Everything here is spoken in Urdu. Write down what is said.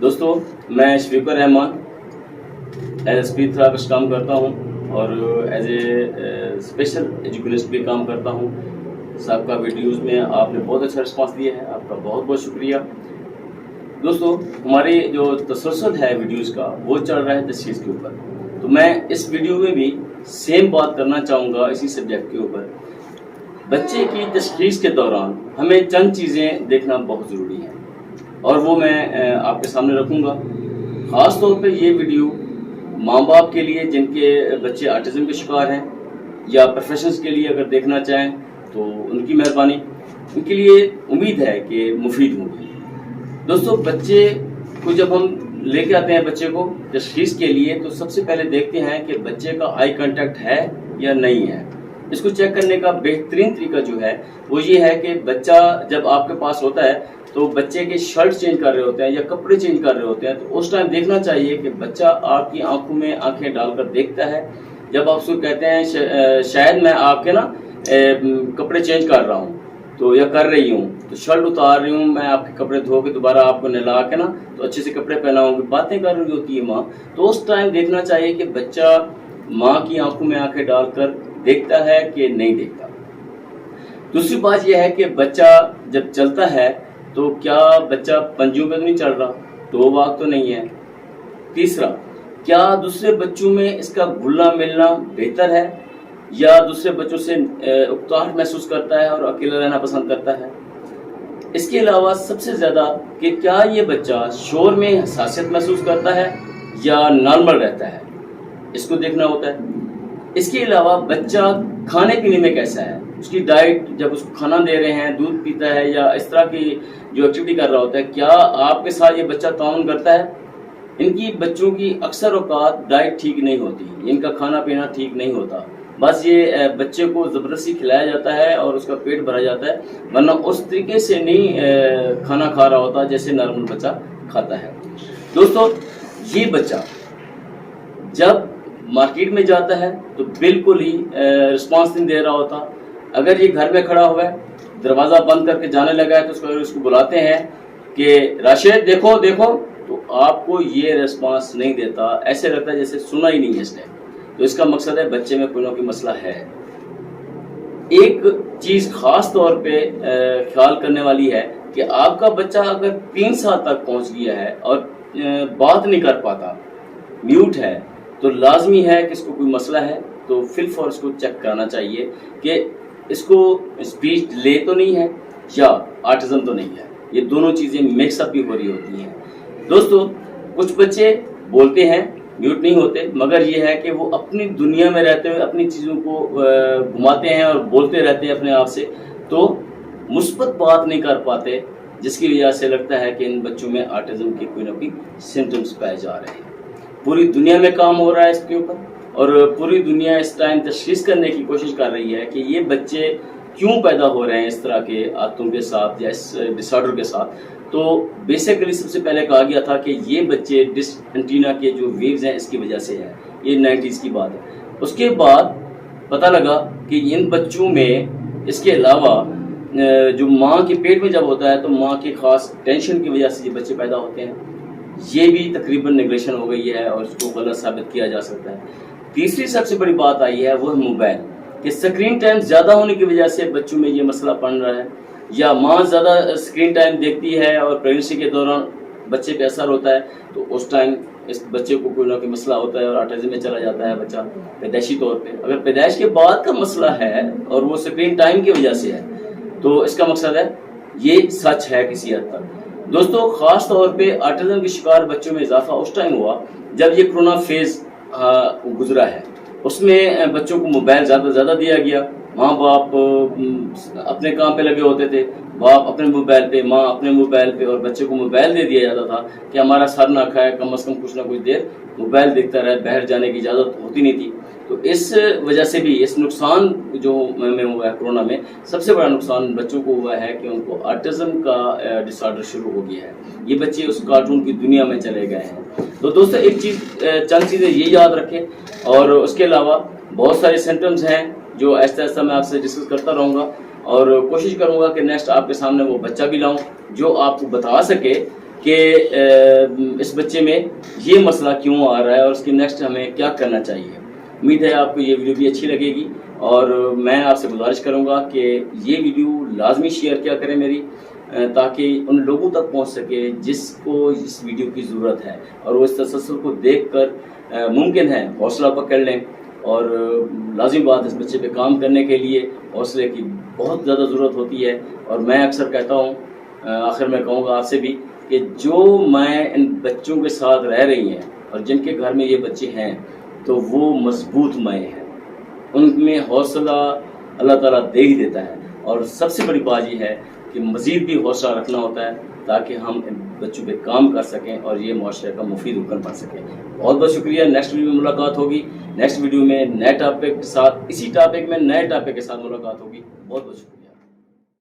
دوستو میں شفیق الرحمان ایز اسپیچ تھراپسٹ کام کرتا ہوں اور ایز اے اسپیشل ایجوکیشن بھی کام کرتا ہوں. سابقہ ویڈیوز میں آپ نے بہت اچھا رسپانس دیا ہے, آپ کا بہت بہت شکریہ. دوستو ہماری جو تسلسل ہے ویڈیوز کا وہ چل رہا ہے تشخیص کے اوپر, تو میں اس ویڈیو میں بھی سیم بات کرنا چاہوں گا اسی سبجیکٹ کے اوپر. بچے کی تشخیص کے دوران ہمیں چند چیزیں دیکھنا بہت ضروری ہے اور وہ میں آپ کے سامنے رکھوں گا. خاص طور پہ یہ ویڈیو ماں باپ کے لیے جن کے بچے آٹزم کے شکار ہیں یا پروفیشنز کے لیے اگر دیکھنا چاہیں تو ان کی مہربانی, ان کے لیے امید ہے کہ مفید ہوگی. دوستو بچے کو جب ہم لے کے آتے ہیں بچے کو تشخیص کے لیے تو سب سے پہلے دیکھتے ہیں کہ بچے کا آئی کانٹیکٹ ہے یا نہیں ہے. اس کو چیک کرنے کا بہترین طریقہ جو ہے وہ یہ ہے کہ بچہ جب آپ کے پاس ہوتا ہے تو بچے کے شرٹ چینج کر رہے ہوتے ہیں یا کپڑے چینج کر رہے ہوتے ہیں تو اس ٹائم دیکھنا چاہیے کہ بچہ آپ کی آنکھوں میں آنکھیں ڈال کر دیکھتا ہے. جب آپ اس کو کہتے ہیں شاید میں آپ کے نا کپڑے چینج کر رہا ہوں تو یا کر رہی ہوں تو شرٹ اتار رہی ہوں, میں آپ کے کپڑے دھو کے دوبارہ آپ کو نہلا کے نا تو اچھے سے کپڑے پہناؤں گی, باتیں کر رہی ہوتی ہے ماں, تو اس ٹائم دیکھنا چاہیے کہ بچہ ماں کی آنکھوں میں آنکھیں ڈال کر دیکھتا ہے کہ نہیں دیکھتا. دوسری بات یہ ہے کہ بچہ جب چلتا ہے تو کیا بچہ پنجوں پہ تو نہیں چل رہا, دو واق تو نہیں ہے. تیسرا, کیا دوسرے بچوں میں اس کا گھلنا ملنا بہتر ہے یا دوسرے بچوں سے اکتاہٹ محسوس کرتا ہے اور اکیلا رہنا پسند کرتا ہے. اس کے علاوہ سب سے زیادہ کہ کیا یہ بچہ شور میں حساسیت محسوس کرتا ہے یا نارمل رہتا ہے, اس کو دیکھنا ہوتا ہے. اس کے علاوہ بچہ کھانے پینے میں کیسا ہے, اس کی ڈائٹ جب اس کو کھانا دے رہے ہیں دودھ پیتا ہے یا اس طرح کی جو ایکٹیویٹی کر رہا ہوتا ہے, کیا آپ کے ساتھ یہ بچہ تعاون کرتا ہے. ان کی بچوں کی اکثر اوقات ڈائٹ ٹھیک نہیں ہوتی, ان کا کھانا پینا ٹھیک نہیں ہوتا, بس یہ بچے کو زبردستی کھلایا جاتا ہے اور اس کا پیٹ بھرا جاتا ہے, ورنہ اس طریقے سے نہیں کھانا کھا رہا ہوتا جیسے نارمل بچہ کھاتا ہے. دوستو یہ بچہ جب مارکیٹ میں جاتا ہے تو بالکل ہی رسپانس نہیں دے رہا ہوتا. اگر یہ گھر میں کھڑا ہوا ہے دروازہ بند کر کے جانے لگا ہے تو اس کو بلاتے ہیں کہ راشد دیکھو دیکھو, تو آپ کو یہ رسپانس نہیں دیتا, ایسے لگتا ہے جیسے سنا ہی نہیں ہے اس نے. تو اس کا مقصد ہے بچے میں کوئی نہ کوئی مسئلہ ہے. ایک چیز خاص طور پہ خیال کرنے والی ہے کہ آپ کا بچہ اگر 3 سال تک پہنچ گیا ہے اور بات نہیں کر پاتا, میوٹ ہے, تو لازمی ہے کہ اس کو کوئی مسئلہ ہے, تو فی الفور اس کو چیک کرانا چاہیے کہ اس کو اسپیچ لے تو نہیں ہے یا آٹزم تو نہیں ہے. یہ دونوں چیزیں مکس اپ بھی ہو رہی ہوتی ہیں. دوستو کچھ بچے بولتے ہیں میوٹ نہیں ہوتے, مگر یہ ہے کہ وہ اپنی دنیا میں رہتے ہوئے اپنی چیزوں کو گھماتے ہیں اور بولتے رہتے ہیں اپنے آپ سے, تو مثبت بات نہیں کر پاتے, جس کی وجہ سے لگتا ہے کہ ان بچوں میں آٹزم کے کوئی نہ کوئی سمٹمز پائے جا رہے ہیں. پوری دنیا میں کام ہو رہا ہے اس کے اوپر اور پوری دنیا اس ٹائم تشخیص کرنے کی کوشش کر رہی ہے کہ یہ بچے کیوں پیدا ہو رہے ہیں اس طرح کے عادتوں کے ساتھ یا اس ڈس آرڈر کے ساتھ. تو بیسیکلی سب سے پہلے کہا گیا تھا کہ یہ بچے ڈس اینٹینا کے جو ویوز ہیں اس کی وجہ سے ہے, یہ 90s کی بات ہے. اس کے بعد پتہ لگا کہ ان بچوں میں اس کے علاوہ جو ماں کے پیٹ میں جب ہوتا ہے تو ماں کی خاص ٹینشن کی وجہ سے یہ بچے پیدا ہوتے ہیں. یہ بھی تقریباً نیگلیشن ہو گئی ہے اور اس کو غلط ثابت کیا جا سکتا ہے. تیسری سب سے بڑی بات آئی ہے وہ ہے موبائل, کہ اسکرین ٹائم زیادہ ہونے کی وجہ سے بچوں میں یہ مسئلہ پڑ رہا ہے, یا ماں زیادہ اسکرین ٹائم دیکھتی ہے اور پریگننسی کے دوران بچے پہ اثر ہوتا ہے تو اس ٹائم اس بچے کو کوئی نہ کوئی مسئلہ ہوتا ہے اور آٹزم میں چلا جاتا ہے بچہ پیدائشی طور پہ. اگر پیدائش کے بعد کا مسئلہ ہے اور وہ اسکرین ٹائم کی وجہ سے ہے تو اس کا مقصد ہے یہ سچ ہے کسی حد تک. دوستو خاص طور پہ آٹزم کے شکار بچوں میں اضافہ اس ٹائم ہوا جب یہ کرونا فیز گزرا ہے. اس میں بچوں کو موبائل زیادہ دیا گیا, ماں باپ اپنے کام پہ لگے ہوتے تھے, باپ اپنے موبائل پہ, ماں اپنے موبائل پہ, اور بچے کو موبائل دے دیا جاتا تھا کہ ہمارا سر نہ کھائے, کم از کم کچھ نہ کچھ دیر موبائل دیکھتا رہے, باہر جانے کی اجازت ہوتی نہیں تھی. تو اس وجہ سے بھی اس نقصان جو میں ہوا ہے کرونا میں, سب سے بڑا نقصان بچوں کو ہوا ہے کہ ان کو آٹزم کا ڈس آرڈر شروع ہو گیا ہے. یہ بچے اس کارٹون کی دنیا میں چلے گئے ہیں. تو دوستو ایک چند چیزیں یہ یاد رکھیں, اور اس کے علاوہ بہت سارے سمٹمز ہیں جو آہستہ آہستہ میں آپ سے ڈسکس کرتا رہوں گا. اور کوشش کروں گا کہ نیکسٹ آپ کے سامنے وہ بچہ بھی لاؤں جو آپ کو بتا سکے کہ اس بچے میں یہ مسئلہ کیوں آ رہا ہے اور اس کی نیکسٹ ہمیں کیا کرنا چاہیے۔ امید ہے آپ کو یہ ویڈیو بھی اچھی لگے گی، اور میں آپ سے گزارش کروں گا کہ یہ ویڈیو لازمی شیئر کیا کریں میری، تاکہ ان لوگوں تک پہنچ سکے جس کو اس ویڈیو کی ضرورت ہے، اور وہ اس تسلسل کو دیکھ کر ممکن ہے حوصلہ پکڑ لیں۔ اور لازمی بات اس بچے پہ کام کرنے کے لیے حوصلے کی بہت زیادہ ضرورت ہوتی ہے، اور میں اکثر کہتا ہوں، آخر میں کہوں گا آپ سے بھی کہ جو مائیں ان بچوں کے ساتھ رہ رہی ہیں اور جن کے گھر میں یہ بچے ہیں تو وہ مضبوط مائیں ہیں، ان میں حوصلہ اللہ تعالیٰ دے ہی دیتا ہے۔ اور سب سے بڑی بات یہ ہے کہ مزید بھی حوصلہ رکھنا ہوتا ہے تاکہ ہم ان بچوں پہ کام کر سکیں اور یہ معاشرے کا مفید رکن بن سکیں۔ بہت بہت شکریہ۔ نیکسٹ ویڈیو میں ملاقات ہوگی، نیکسٹ ویڈیو میں نئے ٹاپک کے ساتھ، اسی ٹاپک میں نئے ٹاپک کے ساتھ ملاقات ہوگی۔ بہت بہت شکریہ۔